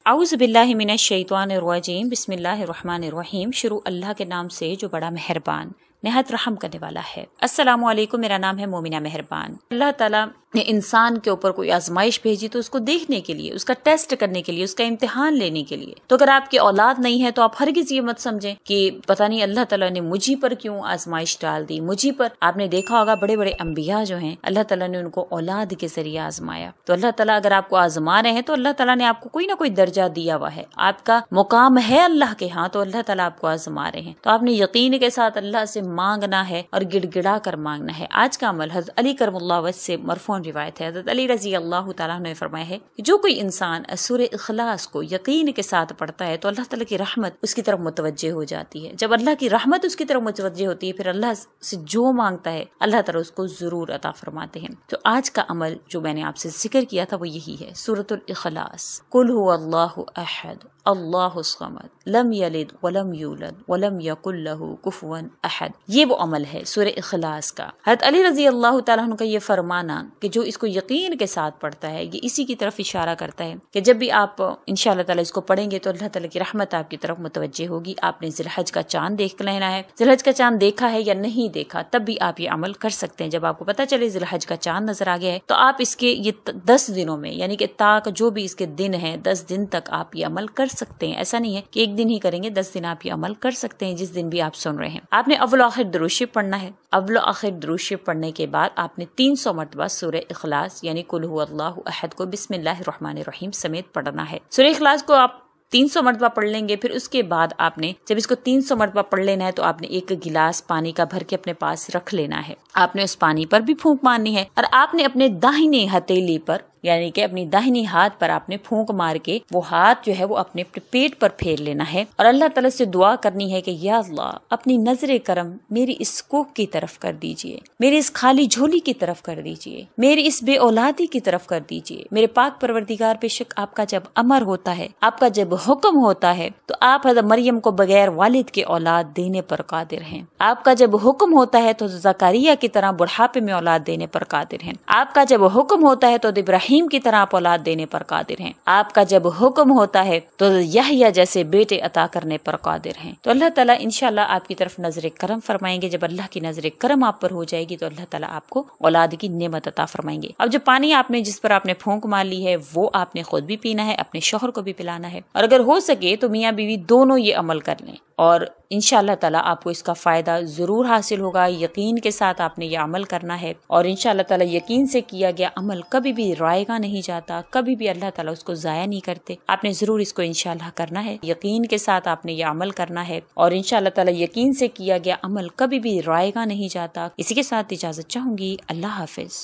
औज़ु बिल्लाहि मिनश शैतानिर रजीम, बिस्मिल्लाहिर रहमानिर रहीम। शुरू अल्लाह के नाम से जो बड़ा मेहरबान निहायत रहम करने वाला है। अस्सलामु अलैकुम, मेरा नाम है मोमिना मेहरबान। अल्लाह ताला ने इंसान के ऊपर कोई आजमाइश भेजी तो उसको देखने के लिए, उसका टेस्ट करने के लिए, उसका इम्तिहान लेने के लिए। तो अगर आपकी औलाद नहीं है तो आप हरगिज़ ये मत समझें कि पता नहीं अल्लाह ताला ने मुझी पर क्यों आजमाइश डाल दी, मुझी पर। आपने देखा होगा बड़े बड़े अंबिया जो हैं, अल्लाह ताला ने उनको औलाद के जरिए आजमाया। तो अल्लाह ताला अगर आपको आजमा रहे हैं तो अल्लाह ताला ने आपको कोई ना कोई दर्जा दिया हुआ है, आपका मुकाम है अल्लाह के यहाँ, तो अल्लाह ताला आपको आजमा रहे हैं। तो आपने यकीन के साथ अल्लाह से मांगना है और गिड़गिड़ा कर मांगना है। आज का अमल हज़रत अली करमुल्लाह वजह से मरफून रिवायत है, हज़रत अली रज़ी अल्लाह तआला ने फरमाया है कि जो कोई इंसान सूरह इखलास को यकीन के साथ पढ़ता है तो अल्लाह ताला की रहमत उसकी तरफ मुतवज्जे हो जाती है। जब अल्लाह की रहमत उसकी तरफ मुतवज्जे होती है फिर अल्लाह से जो मांगता है अल्लाह ताला उसको जरूर अता फरमाते हैं। तो आज का अमल जो मैंने आपसे जिक्र किया था वो यही है, सूरतुल इखलास। कुल हुवल्लाहु अहद अल्लाहुस समद लम यलिद वलम यूलद वलम यकुल लहू कुफुवन अहद। ये वो अमल है सूरह इखलास का। हज़रत अली रज़ी अल्लाह तआला अन्हु का ये फरमाना कि जो इसको यकीन के साथ पढ़ता है, ये इसी की तरफ इशारा करता है कि जब भी आप इंशाअल्लाह ताला इसको पढ़ेंगे तो अल्लाह ताला की रहमत आपकी तरफ मुतवज्जे होगी। आपने ज़िलहज का चांद देख लेना है, ज़िलहज का चांद देखा है या नहीं देखा तब भी आप ये अमल कर सकते हैं। जब आपको पता चले ज़िलहज का चांद नजर आ गया है तो आप इसके ये 10 दिनों में, यानी कि ताक जो भी इसके दिन है 10 दिन तक आप ये अमल कर सकते हैं। ऐसा नहीं है कि एक दिन ही करेंगे, 10 दिन आप ये अमल कर सकते हैं जिस दिन भी आप सुन रहे हैं। आपने अव्वल आखिर दुरूद शरीफ पढ़ना है। अव्वल आखिर दुरूद शरीफ पढ़ने के बाद आपने 300 मरतबा सूरह इखलास यानी कुल हुवल्लाहु अहद को बिस्मिल्लाहिर रहमानिर रहीम समेत पढ़ना है। सूरह इखलास को आप 300 मरतबा पढ़ लेंगे। फिर उसके बाद आपने जब इसको 300 मरतबा पढ़ लेना है तो आपने एक गिलास पानी का भर के अपने पास रख लेना है। आपने उस पानी पर भी फूंक मारनी है और आपने अपने दाहिने हथेली पर यानी कि अपनी दाहिनी हाथ पर आपने फूंक मार के वो हाथ जो है वो अपने पेट पर फेर लेना है और अल्लाह ताला से दुआ करनी है कि या अल्लाह अपनी नजरे करम मेरी इस कोख की तरफ कर दीजिए, मेरी इस खाली झोली की तरफ कर दीजिए, मेरी इस बे औलादी की तरफ कर दीजिए। मेरे पाक परवरदिगार, बेशक आपका जब अमर होता है, आपका जब हुक्म होता है तो आप हज़रत मरियम को बगैर वालिद के औलाद देने पर कादिर हैं। आपका जब हुक्म होता है तो ज़करिया की तरह बुढ़ापे में औलाद देने पर कादिर हैं। आपका जब हुक्म होता है तो इब्राहीम की तरह आप औलाद देने पर कादिर हैं। आपका जब हुक्म होता है तो यहया जैसे बेटे अता करने पर कादिर हैं। तो अल्लाह ताला इंशाअल्लाह आपकी तरफ नजर करम फरमाएंगे। जब अल्लाह की नजर करम आप पर हो जाएगी तो अल्लाह ताला आपको औलाद की नेमत अता फरमाएंगे। अब जो पानी आपने जिस पर आपने फूंक मार ली है वो आपने खुद भी पीना है, अपने शौहर को भी पिलाना है और अगर हो सके तो मियाँ बीवी दोनों ये अमल कर लें और इंशाअल्लाह ताला आपको इसका फायदा जरूर हासिल होगा। यकीन के साथ आपने ये अमल करना है और इंशाअल्लाह ताला यकीन से किया गया अमल कभी भी रायगा नहीं जाता, कभी भी अल्लाह ताला उसको जाया नहीं करते। आपने जरूर इसको इंशाअल्लाह करना है, यकीन के साथ आपने ये अमल करना है और इंशाअल्लाह ताला यकीन से किया गया अमल कभी भी रायगा नहीं जाता। इसी के साथ इजाजत चाहूंगी। अल्लाह हाफिज।